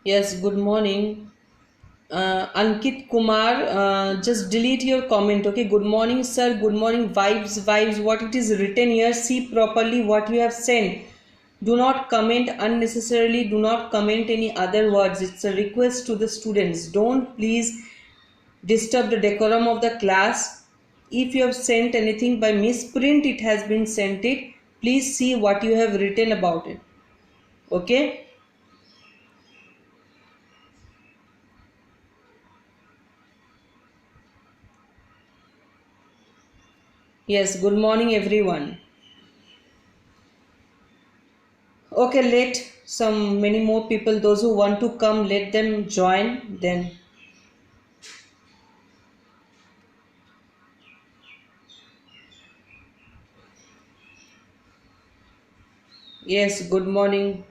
Yes, good morning. Ankit Kumar, just delete your comment. Okay, good morning, sir. Good morning, vibes, vibes. What it is written here, see properly what you have sent. Do not comment unnecessarily. Do not comment any other words. It's a request to the students. Don't please disturb the decorum of the class. If you have sent anything by misprint, it has been sent it. Please see what you have written about it. Okay. Yes, good morning, everyone. Okay, let some many more people, those who want to come, let them join. Then, yes, good morning.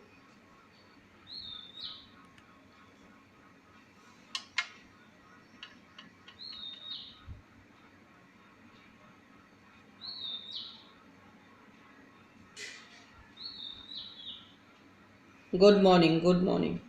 Good morning. Good morning.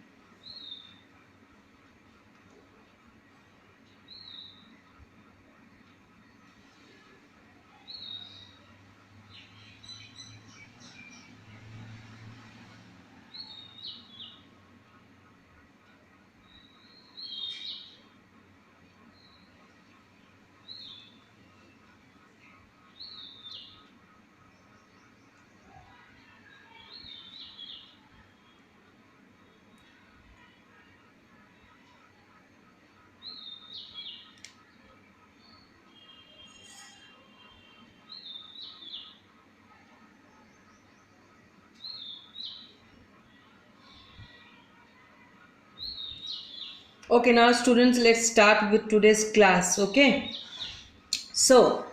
Okay, now students, let's start with today's class. Okay, so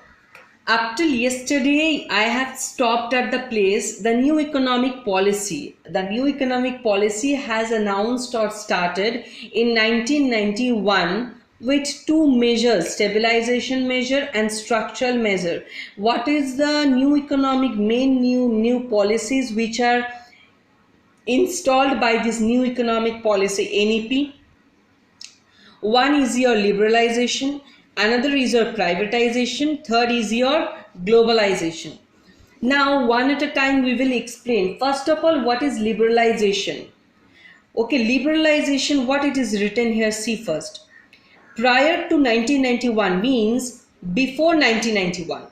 up till yesterday, I have stopped at the place the new economic policy. The new economic policy has announced or started in 1991 with two measures, stabilization measure and structural measure. What is the new economic main new policies which are installed by this new economic policy NEP? One is your liberalization, another is your privatization, third is your globalization. Now, one at a time, we will explain. First of all, what is liberalization? Okay, liberalization, what it is written here, see first. Prior to 1991 means before 1991,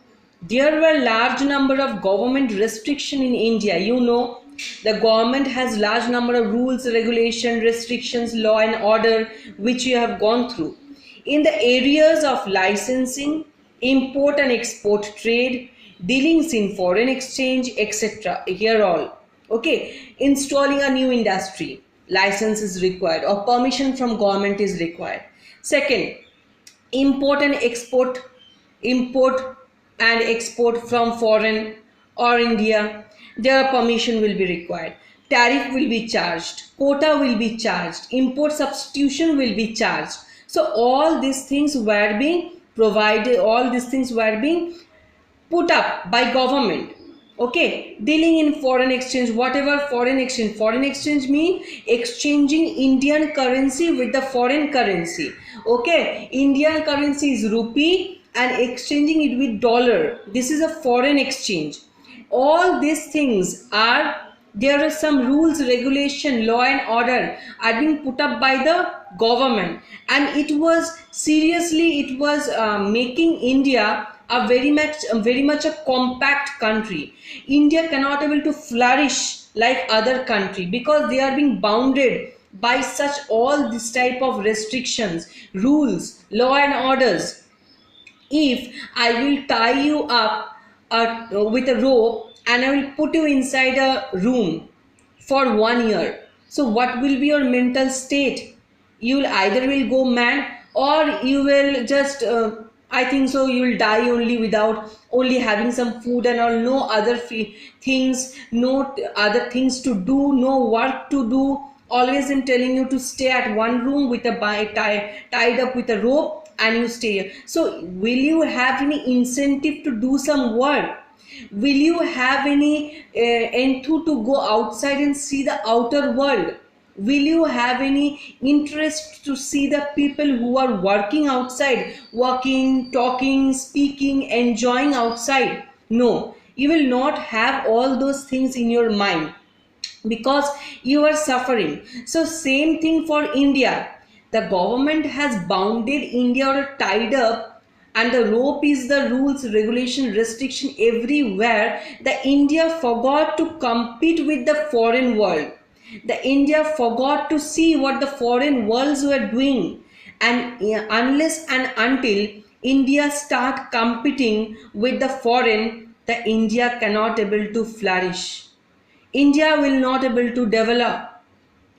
there were large number of government restriction in India. You know, the government has large number of rules, regulation, restrictions, law and order which you have gone through. In the areas of licensing, import and export trade, dealings in foreign exchange, etc. Here all. Okay, installing a new industry, license is required or permission from government is required. Second, import and export, import and export from foreign or India, their permission will be required. Tariff will be charged, quota will be charged, import substitution will be charged. So all these things were being provided, all these things were being put up by government. Okay, dealing in foreign exchange, whatever foreign exchange mean exchanging Indian currency with the foreign currency. Okay, Indian currency is rupee and exchanging it with dollar, this is a foreign exchange. All these things are, there are some rules, regulation, law and order are being put up by the government, and it was seriously, it was making India a very much a compact country. India cannot able to flourish like other country because they are being bounded by such all this type of restrictions, rules, law and orders. If I will tie you up with a rope and I will put you inside a room for 1 year, so what will be your mental state? You will either will go mad or you will just I think so you will die only without only having some food and all, no other things, no other things to do, no work to do, always I'm telling you to stay at one room with a tied up with a rope, and you stay here. So will you have any incentive to do some work? Will you have any enthu to go outside and see the outer world? Will you have any interest to see the people who are working outside, walking, talking, speaking, enjoying outside? No, you will not have all those things in your mind, because you are suffering. So same thing for India. The government has bounded India or tied up, and the rope is the rules, regulation, restriction everywhere. The India forgot to compete with the foreign world. The India forgot to see what the foreign worlds were doing. And unless and until India start competing with the foreign, the India cannot able to flourish. India will not able to develop.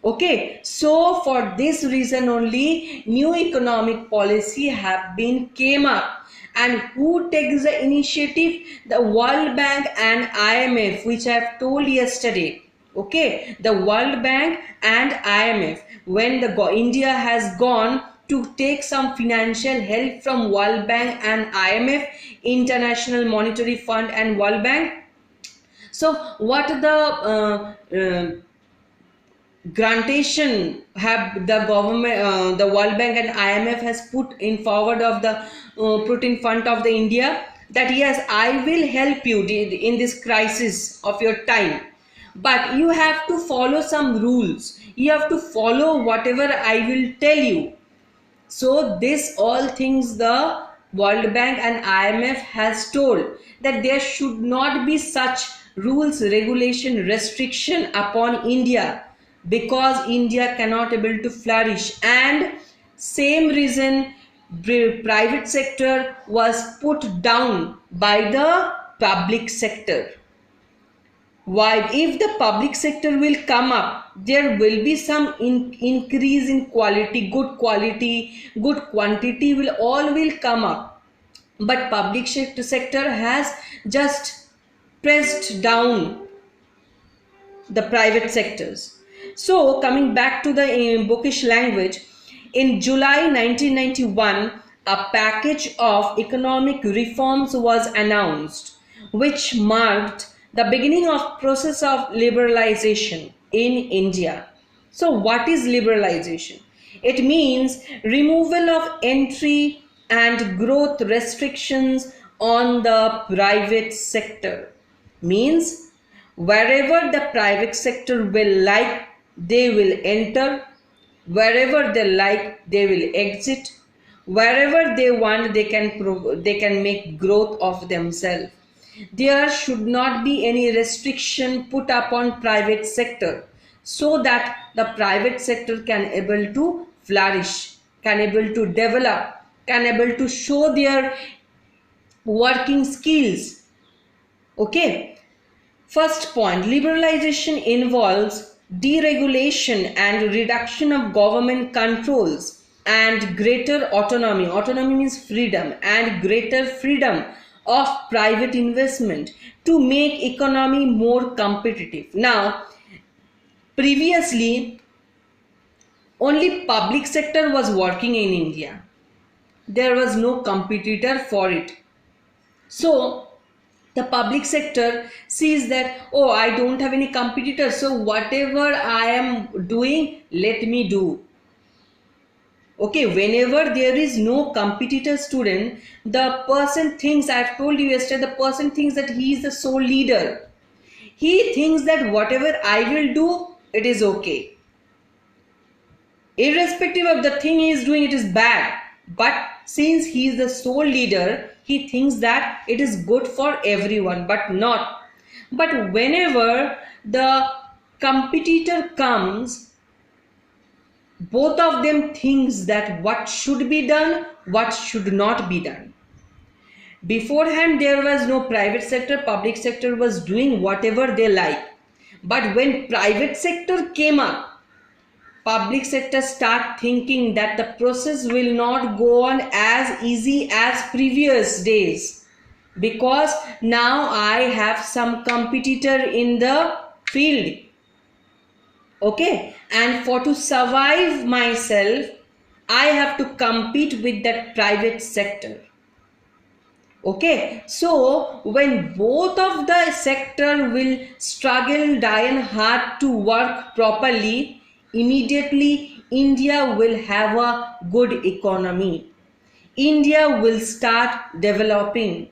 Okay, so for this reason only new economic policy have been came up. And who takes the initiative? The World Bank and IMF, which I have told yesterday. Okay, the World Bank and IMF, when the India has gone to take some financial help from World Bank and IMF, International Monetary Fund and World Bank. So what the grantation have the government, the World Bank and IMF has put in forward of the put in front of the India, that yes, I will help you in this crisis of your time, but you have to follow some rules. You have to follow whatever I will tell you. So this all things the World Bank and IMF has told, that there should not be such rules, regulation, restriction upon India, because India cannot able to flourish. And same reason private sector was put down by the public sector. Why? If the public sector will come up, there will be some increase in quality, good quantity will come up. But public sector has just pressed down the private sectors. So coming back to the bookish language, in July 1991, a package of economic reforms was announced, which marked the beginning of process of liberalization in India. So what is liberalization? It means removal of entry and growth restrictions on the private sector. Means wherever the private sector will like, they will enter. Wherever they like, they will exit. Wherever they want, they can make growth of themselves. There should not be any restriction put upon private sector, so that the private sector can able to flourish, can able to develop, can able to show their working skills. Okay. First point, liberalization involves deregulation and reduction of government controls and greater autonomy. Autonomy means freedom, and greater freedom of private investment to make economy more competitive. Now, previously, only public sector was working in India. There was no competitor for it. So, the public sector sees that, oh, I don't have any competitor, so whatever I am doing, let me do. Okay, whenever there is no competitor student, the person thinks, I've told you yesterday, the person thinks that he is the sole leader. He thinks that whatever I will do, it is okay. Irrespective of the thing he is doing, it is bad. But since he is the sole leader, he thinks that it is good for everyone, but not. But whenever the competitor comes, both of them thinks that what should be done, what should not be done. Beforehand, there was no private sector, public sector was doing whatever they like. But when private sector came up, public sector start thinking that the process will not go on as easy as previous days, because now I have some competitor in the field. Okay, and for to survive myself, I have to compete with that private sector. Okay, so when both of the sector will struggle dying hard to work properly, immediately India will have a good economy. India will start developing.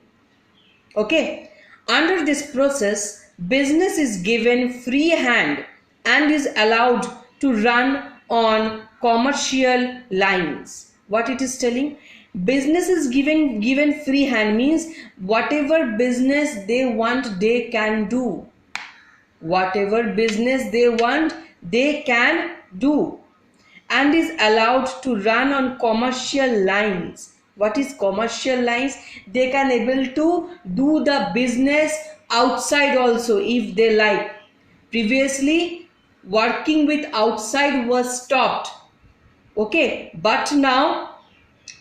Okay, under this process, business is given free hand and is allowed to run on commercial lines. What it is telling? Business is given free hand means whatever business they want they can do. Whatever business they want they can do and is allowed to run on commercial lines. What is commercial lines? They can able to do the business outside also if they like. Previously working with outside was stopped. Okay, but now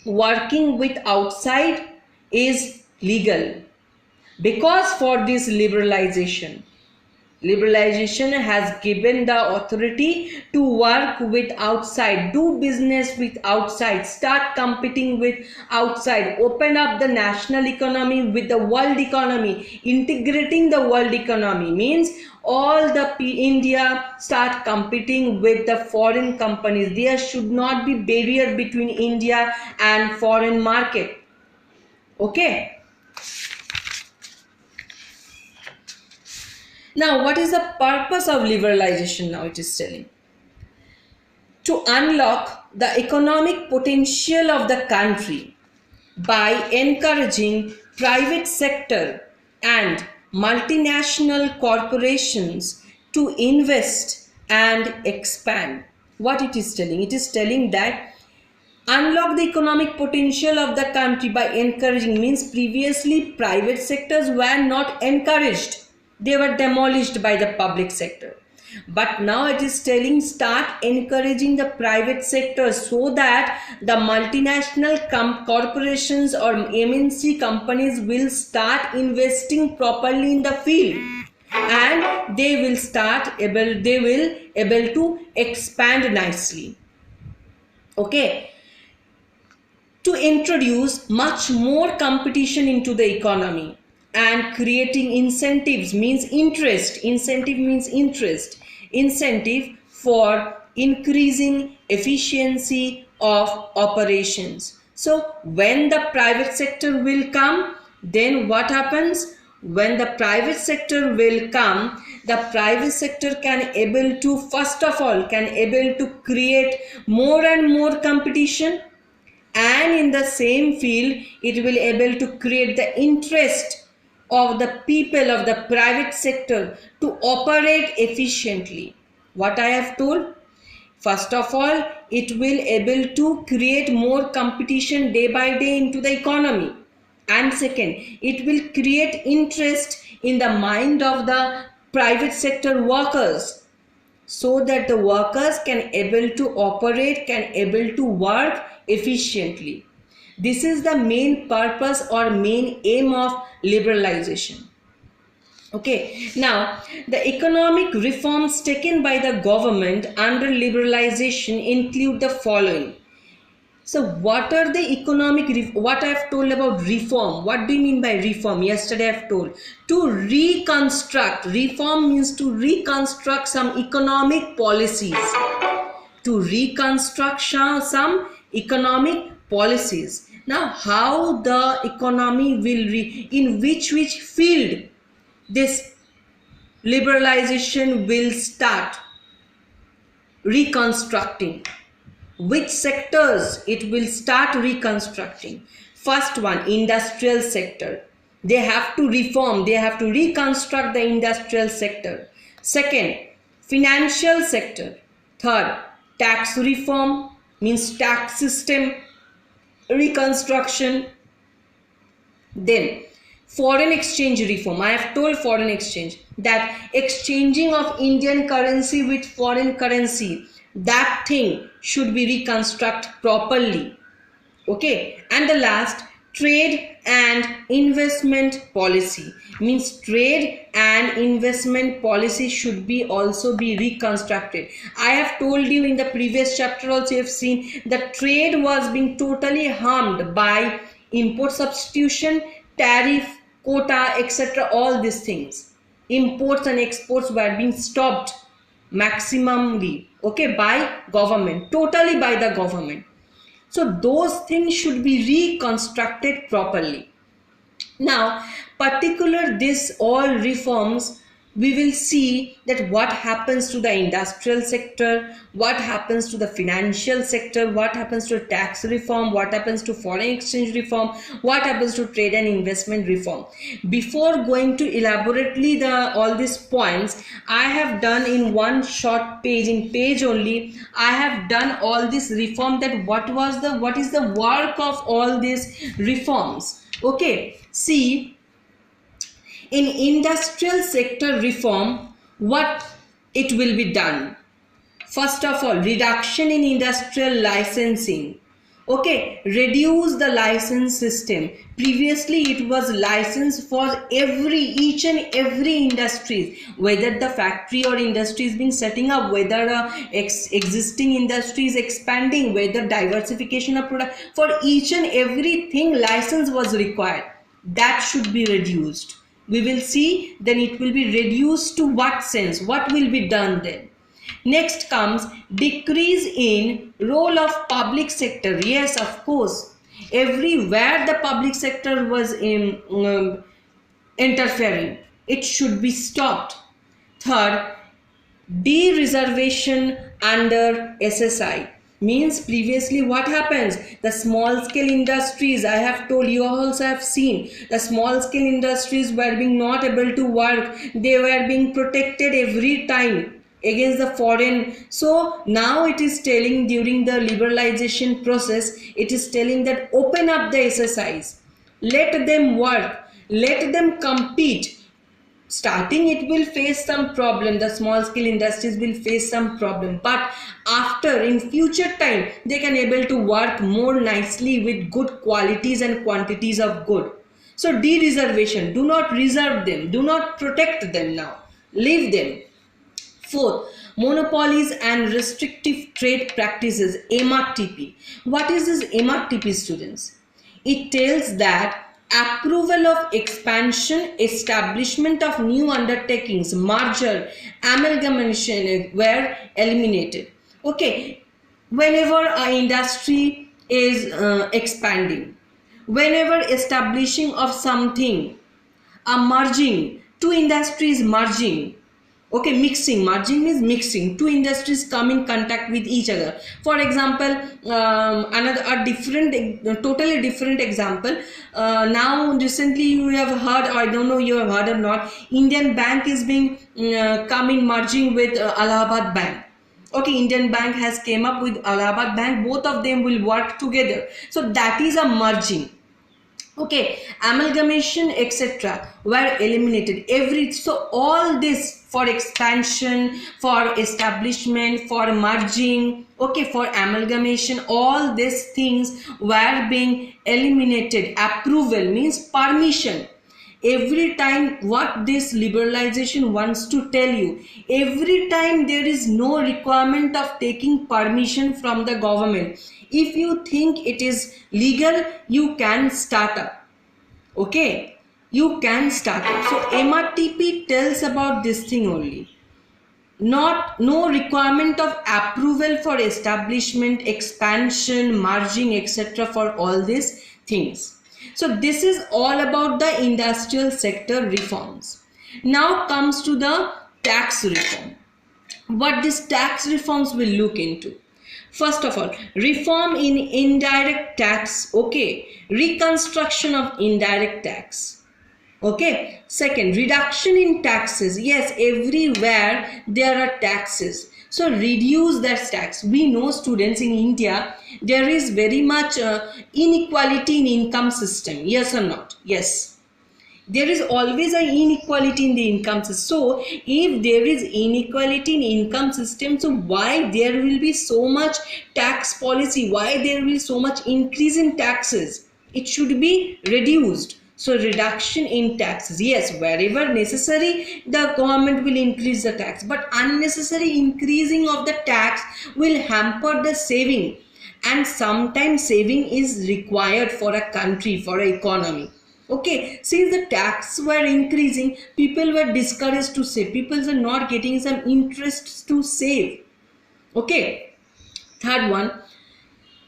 working with outside is legal because for this liberalization has given the authority to work with outside, do business with outside, start competing with outside, open up the national economy with the world economy. Integrating the world economy means all the India start competing with the foreign companies. There should not be barrier between India and foreign market. Okay. Now, what is the purpose of liberalization? Now it is telling to unlock the economic potential of the country by encouraging private sector and multinational corporations to invest and expand. What it is telling? It is telling that unlock the economic potential of the country by encouraging means previously private sectors were not encouraged. They were demolished by the public sector. But now it is telling start encouraging the private sector so that the multinational corporations or MNC companies will start investing properly in the field and they will able to expand nicely. Okay, to introduce much more competition into the economy and creating incentives means incentive for increasing efficiency of operations. So when the private sector will come, then what happens? When the private sector will come, the private sector can able to first of all can able to create more and more competition, and in the same field it will able to create the interest of the people of the private sector to operate efficiently. What I have told, first of all it will able to create more competition day by day into the economy, and second it will create interest in the mind of the private sector workers so that the workers can able to operate, can able to work efficiently. This is the main purpose or main aim of liberalization. Okay, now the economic reforms taken by the government under liberalization include the following. So what are the what I have told about reform? What do you mean by reform? Yesterday I have told to reconstruct. Reform means to reconstruct some economic policies. To reconstruct some economic policies. Now how the economy will in which field this liberalization will start reconstructing, which sectors it will start reconstructing. First one, industrial sector. They have to reform, they have to reconstruct the industrial sector. Second, financial sector. Third, tax reform means tax system reconstruction. Then foreign exchange reform. I have told foreign exchange, that exchanging of Indian currency with foreign currency, that thing should be reconstructed properly. Okay, and the last, trade and investment policy. Means trade and investment policy should be also be reconstructed. I have told you in the previous chapter also, you have seen that trade was being totally harmed by import substitution, tariff, quota, etc. All these things. Imports and exports were being stopped maximally, okay, by government, totally by the government. So those things should be reconstructed properly. Now, particular this all reforms, we will see that what happens to the industrial sector, what happens to the financial sector, what happens to tax reform, what happens to foreign exchange reform, what happens to trade and investment reform. Before going to elaborately the all these points, I have done in one short page, in page only, I have done all this reform, that what is the work of all these reforms. Okay, see, in industrial sector reform, what it will be done? First of all, reduction in industrial licensing. Okay, reduce the license system. Previously, it was license for each and every industries, whether the factory or industry is being setting up, whether existing industry is expanding, whether diversification of product, for each and everything license was required. That should be reduced. We will see then it will be reduced to what sense, what will be done then. Next comes decrease in role of public sector. Yes, of course, everywhere the public sector was interfering, it should be stopped. Third, de-reservation under SSI. Means previously what happens, the small scale industries, I have told you also have seen, the small scale industries were being not able to work, they were being protected every time against the foreign. So now it is telling, during the liberalization process, it is telling that open up the SSIs, let them work, let them compete. Starting it will face some problem, the small scale industries will face some problem, but after, in future time, they can able to work more nicely with good qualities and quantities of good. So de-reservation, do not reserve them, do not protect them now, leave them. Fourth, monopolies and restrictive trade practices, MRTP. What is this MRTP, students? It tells that approval of expansion, establishment of new undertakings, merger, amalgamation were eliminated. Okay, whenever an industry is expanding, whenever establishing of something, a merging, two industries merging, okay, mixing, merging means mixing, two industries come in contact with each other. For example, totally different example. Now recently you have heard, I don't know you have heard or not, Indian Bank is being come in merging with Allahabad Bank. Okay, Indian Bank has came up with Allahabad Bank, both of them will work together. So that is a merging. Okay, amalgamation etc. were eliminated. So all this for expansion, for establishment, for merging, okay, for amalgamation, all these things were being eliminated. Approval means permission. Every time what this liberalization wants to tell you, every time there is no requirement of taking permission from the government. If you think it is legal, you can start up. Okay, you can start up. So MRTP tells about this thing only. No requirement of approval for establishment, expansion, merging, etc. for all these things. So this is all about the industrial sector reforms. Now comes to the tax reform. What these tax reforms will look into. First of all, reform in indirect tax, okay, reconstruction of indirect tax, okay. Second, reduction in taxes. Yes, everywhere there are taxes, so reduce that tax. We know, students, in India there is very much inequality in income system, yes or not? Yes, there is always an inequality in the income system. So if there is inequality in income system, so why there will be so much tax policy, why there will be so much increase in taxes? It should be reduced. So reduction in taxes, yes, wherever necessary, the government will increase the tax, but unnecessary increasing of the tax will hamper the saving, and sometimes saving is required for a country, for an economy. Okay, since the tax were increasing, people were discouraged to save. People are not getting some interest to save. Okay, third one,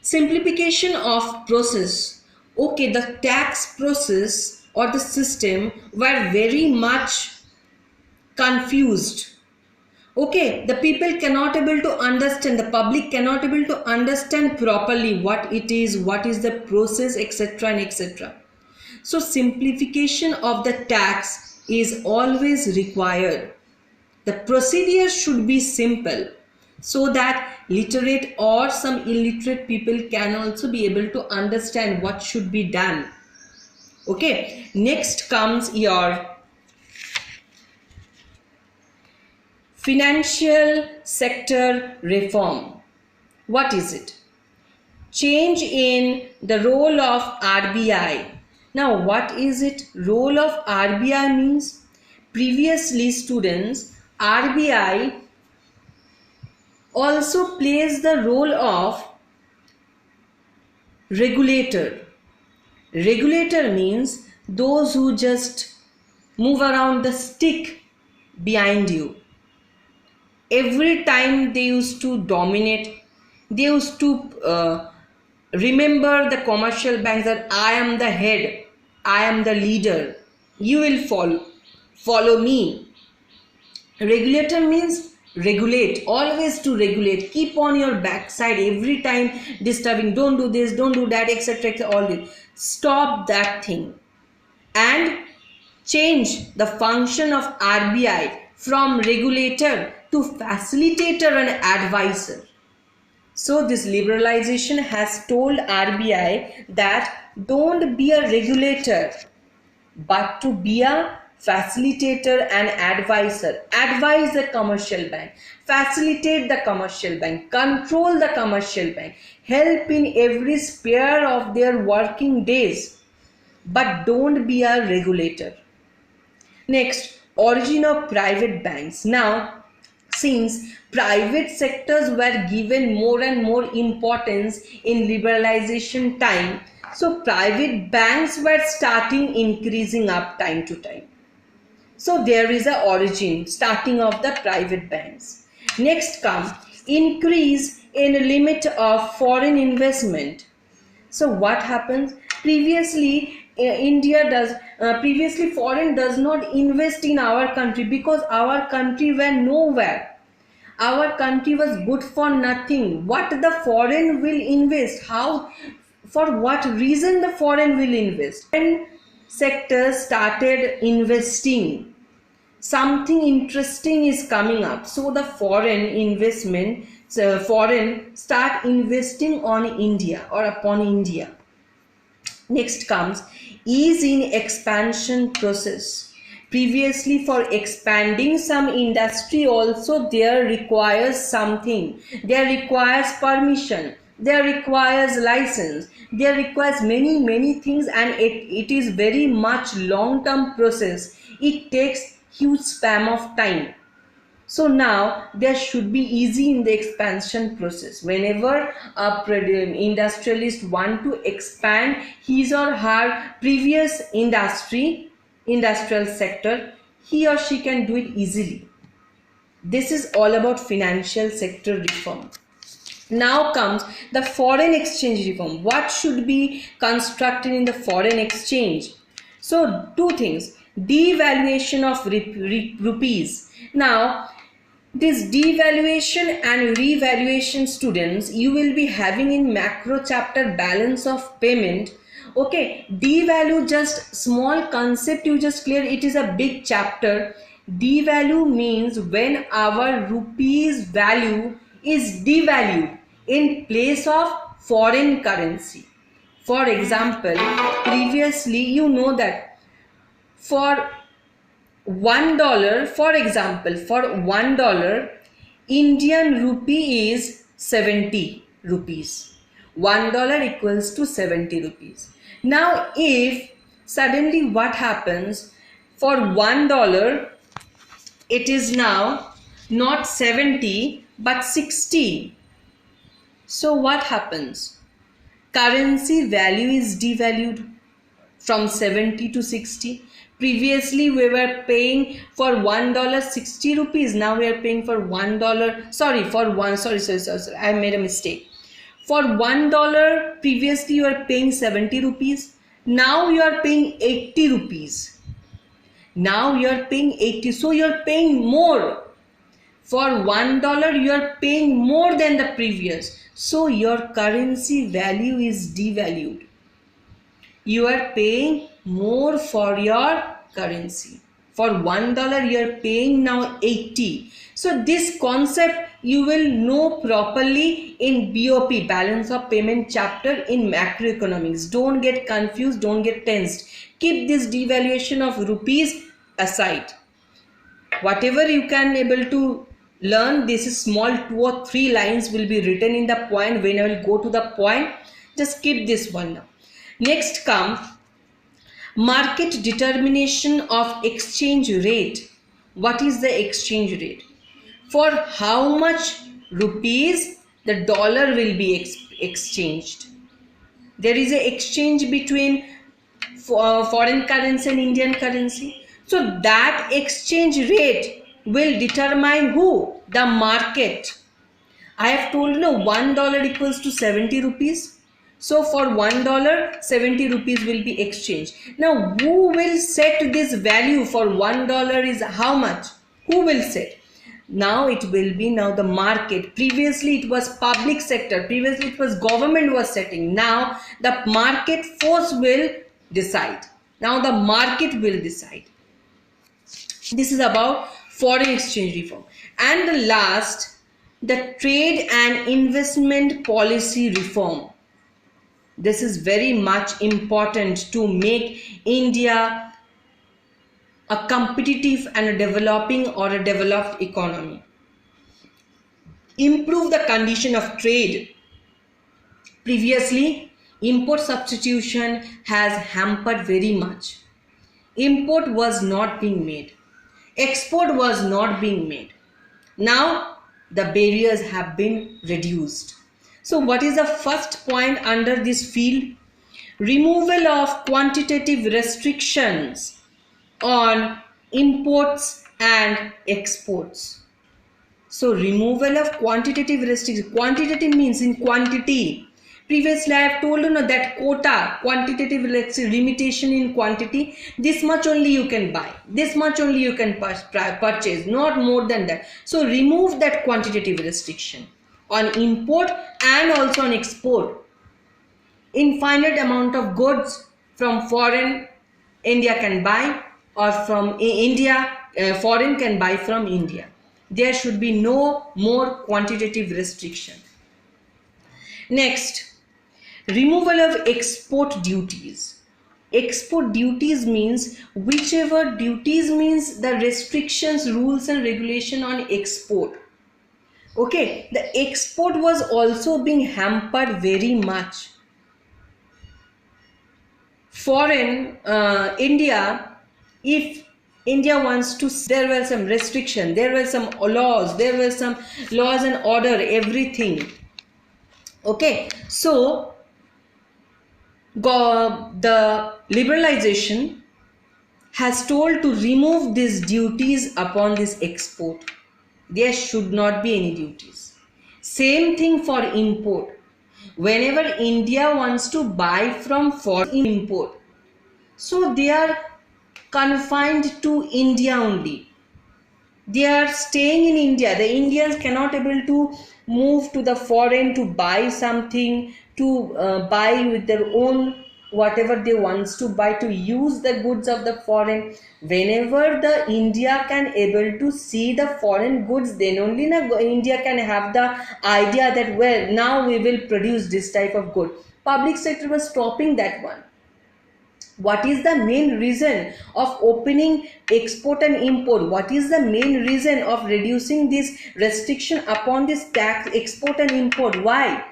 simplification of process. Okay, the tax process or the system were very much confused. Okay, the people cannot able to understand, the public cannot able to understand properly what it is, what is the process, etc. and etc. So simplification of the tax is always required. The procedure should be simple so that literate or some illiterate people can also be able to understand what should be done. Okay, next comes your financial sector reform. What is it? Change in the role of RBI. Now, what is it? Role of RBI means previously students, RBI also plays the role of regulator. Regulator means those who just move around the stick behind you. Every time they used to dominate, they used to remember the commercial banks that I am the head, I am the leader, you will follow me. Regulator means regulate, always to regulate, keep on your backside every time disturbing, don't do this, don't do that, etc. all this. Stop that thing and change the function of RBI from regulator to facilitator and advisor. So this liberalization has told RBI that don't be a regulator, but to be a facilitator and advisor. Advise the commercial bank, facilitate the commercial bank, control the commercial bank, help in every sphere of their working days, but don't be a regulator. Next, origin of private banks. Now, since private sectors were given more and more importance in liberalization time, so private banks were starting increasing up time to time. So there is a origin, starting of the private banks. Next comes increase in limit of foreign investment. So what happens? Previously, previously foreign does not invest in our country because our country were nowhere. Our country was good for nothing. What the foreign will invest? How? For what reason the foreign will invest? When sectors started investing, something interesting is coming up. So the foreign start investing on India or upon India. Next comes ease in expansion process. Previously, for expanding some industry also there requires something. There requires permission. There requires license. There requires many things, and it is very much long-term process. It takes huge span of time. So now there should be easy in the expansion process. Whenever a industrialist want to expand his or her previous industrial sector, he or she can do it easily. This is all about financial sector reform. Now comes the foreign exchange reform. What should be constructed in the foreign exchange? So two things: devaluation of rupees. Now this devaluation and revaluation, students, you will be having in macro chapter balance of payment. Okay, devalue, just small concept you just clear, it is a big chapter. Devalue means when our rupees value is devalued in place of foreign currency. For example, previously you know that for $1, for example, for $1 Indian rupee is 70 rupees. $1 equals to 70 rupees. Now if suddenly what happens, for $1 it is now not 70 but 60. So what happens? Currency value is devalued from 70 to 60. Previously we were paying for $1 60 rupees. Now we are paying for $1. Sorry, I made a mistake. For $1 previously you are paying 70 rupees. Now you are paying 80 rupees. Now you are paying 80. So you are paying more. For $1 you are paying more than the previous. So your currency value is devalued. You are paying more for your currency. For $1 you are paying now 80. So this concept you will know properly in BOP, balance of payment chapter in macroeconomics. Don't get confused, don't get tensed. Keep this devaluation of rupees aside. Whatever you can able to learn, this is small 2 or 3 lines will be written in the point. When I will go to the point, just keep this one now. Next come market determination of exchange rate. What is the exchange rate? For how much rupees the dollar will be exchanged? There is an exchange between foreign currency and Indian currency. So that exchange rate will determine who? The market. I have told you $1 equals to 70 rupees. So for $1, 70 rupees will be exchanged. Now who will set this value for $1 is how much? Who will set? Now it will be now the market. Previously it was public sector. Previously it was government was setting. Now the market force will decide. Now the market will decide. This is about foreign exchange reform. And the last, the trade and investment policy reform. This is very much important to make India a competitive and a developing or a developed economy. Improve the condition of trade. Previously, import substitution has hampered very much. Import was not being made. Export was not being made. Now the barriers have been reduced. So what is the first point under this field? Removal of quantitative restrictions on imports and exports. So removal of quantitative restrictions. Quantitative means in quantity. Previously I have told you that quota, quantitative limitation in quantity, this much only you can buy, this much only you can purchase, not more than that. So remove that quantitative restriction on import and also on export. Infinite amount of goods from foreign India can buy, or from India foreign can buy from India. There should be no more quantitative restriction. Next, removal of export duties. Export duties means whichever duties means the restrictions, rules and regulation on export. Okay, the export was also being hampered very much. Foreign India, if India wants to, there were some restrictions, there were some laws, and order, everything. Okay, so the liberalization has told to remove these duties upon this export. There should not be any duties. Same thing for import. Whenever India wants to buy from foreign, import, so they are confined to India only. They are staying in India. The Indians cannot able to move to the foreign to buy something, to buy with their own whatever they wants to buy, to use the goods of the foreign. Whenever the India can able to see the foreign goods, then only India can have the idea that, well, now we will produce this type of good. Public sector was stopping that one. What is the main reason of opening export and import? What is the main reason of reducing this restriction upon this tax export and import? Why?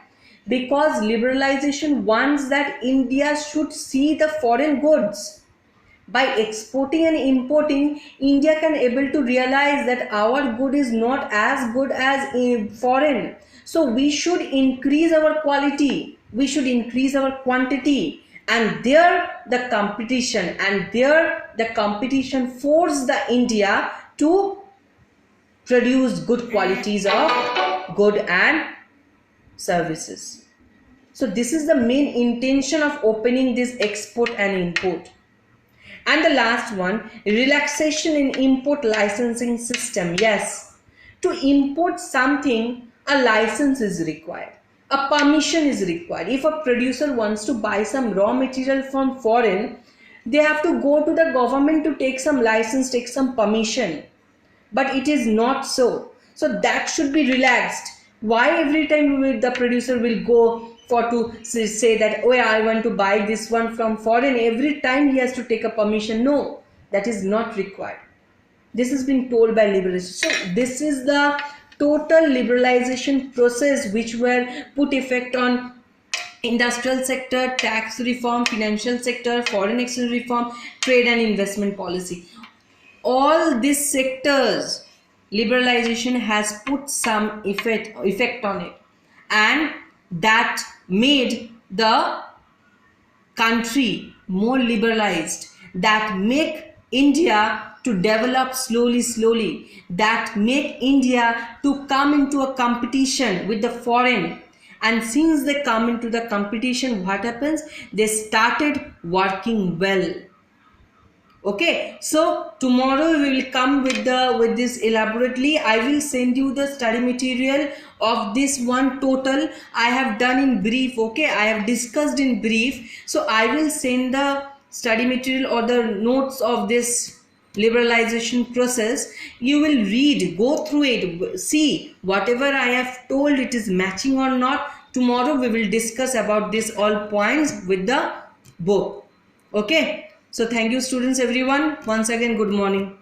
because liberalization wants that India should see the foreign goods. By exporting and importing, India can able to realize that our good is not as good as foreign. So we should increase our quality, we should increase our quantity, and there the competition, force the India to produce good qualities of good and services. So this is the main intention of opening this export and import. And the last one, relaxation in import licensing system. Yes, to import something, a license is required. A permission is required. If a producer wants to buy some raw material from foreign, they have to go to the government to take some license, take some permission. But it is not so. So that should be relaxed. Why every time the producer will go for to say that, oh I want to buy this one from foreign, every time he has to take a permission? No, that is not required. This has been told by liberalization. So this is the total liberalization process which were put effect on industrial sector, tax reform, financial sector, foreign exchange reform, trade and investment policy. All these sectors, liberalization has put some effect on it, and that made the country more liberalized, that make India to develop slowly, that make India to come into a competition with the foreign. And since they come into the competition, what happens? They started working well. Okay, so tomorrow we will come with this elaborately. I will send you the study material of this one total. I have done in brief. Okay, I have discussed in brief. So I will send the study material or the notes of this liberalization process. You will read, go through it, see whatever I have told, it is matching or not. Tomorrow we will discuss about this all points with the book. Okay. So thank you students everyone. Once again, good morning.